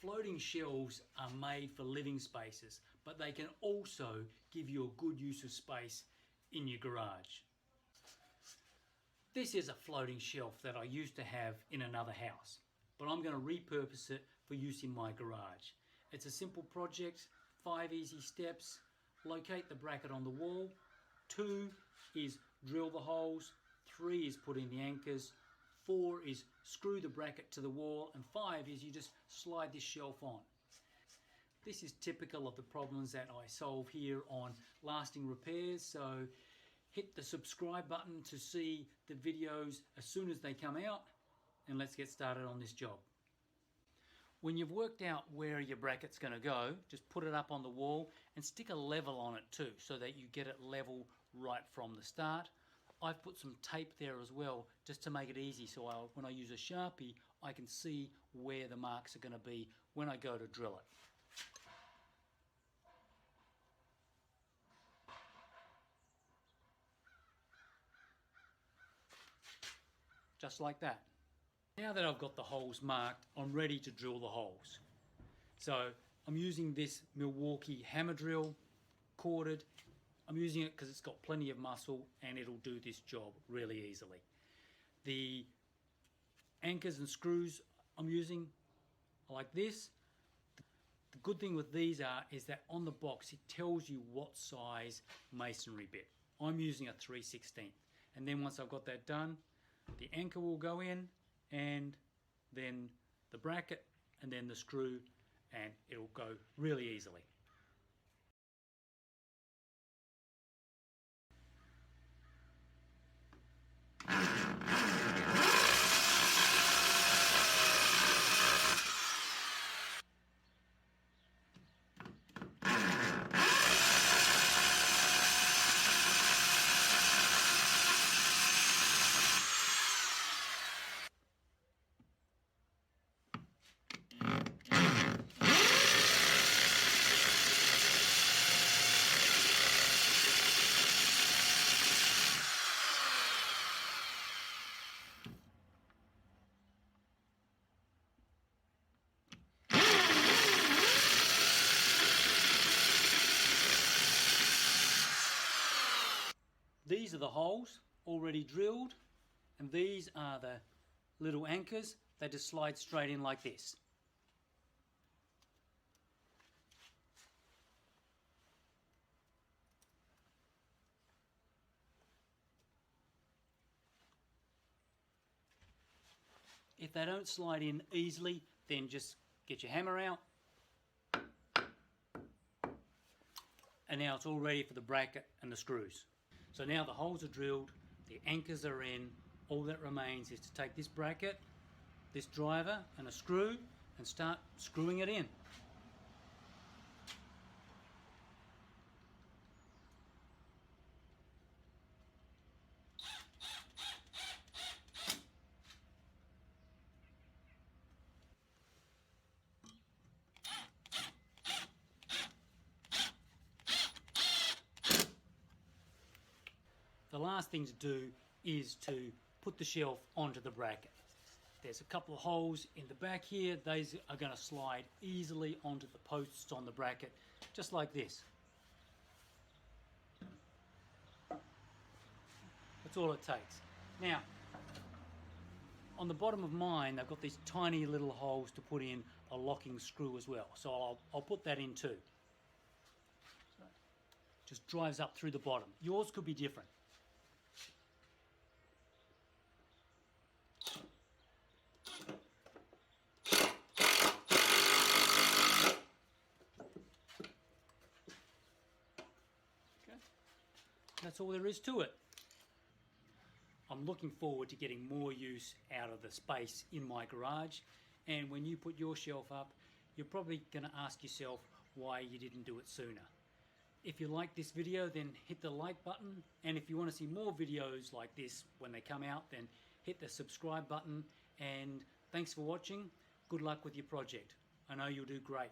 Floating shelves are made for living spaces, but they can also give you a good use of space in your garage. This is a floating shelf that I used to have in another house, but I'm going to repurpose it for use in my garage. It's a simple project, 5 easy steps. Locate the bracket on the wall. 2 is drill the holes. 3 is put in the anchors. 4 is screw the bracket to the wall, and 5 is you just slide this shelf on. This is typical of the problems that I solve here on Lasting Repairs, so hit the subscribe button to see the videos as soon as they come out, and let's get started on this job. When you've worked out where your bracket's going to go, just put it up on the wall and stick a level on it too, so that you get it level right from the start. I've put some tape there as well, just to make it easy, so when I use a Sharpie, I can see where the marks are going to be when I go to drill it. Just like that. Now that I've got the holes marked, I'm ready to drill the holes. So I'm using this Milwaukee hammer drill, corded. I'm using it because it's got plenty of muscle and it'll do this job really easily. The anchors and screws I'm using are like this. The good thing with these is that on the box it tells you what size masonry bit. I'm using a 3/16, and then once I've got that done, the anchor will go in, and then the bracket, and then the screw, and it'll go really easily. These are the holes already drilled, and these are the little anchors. They just slide straight in like this. If they don't slide in easily, then just get your hammer out. And now it's all ready for the bracket and the screws. So now the holes are drilled, the anchors are in. All that remains is to take this bracket, this driver and a screw, and start screwing it in. The last thing to do is to put the shelf onto the bracket. There's a couple of holes in the back here. These are going to slide easily onto the posts on the bracket, just like this. That's all it takes. Now, on the bottom of mine, they've got these tiny little holes to put in a locking screw as well. So I'll put that in too. Just drives up through the bottom. Yours could be different. That's all there is to it. I'm looking forward to getting more use out of the space in my garage, and when you put your shelf up, you're probably going to ask yourself why you didn't do it sooner. If you like this video, then hit the like button, and if you want to see more videos like this when they come out, then hit the subscribe button. And thanks for watching. Good luck with your project. I know you'll do great.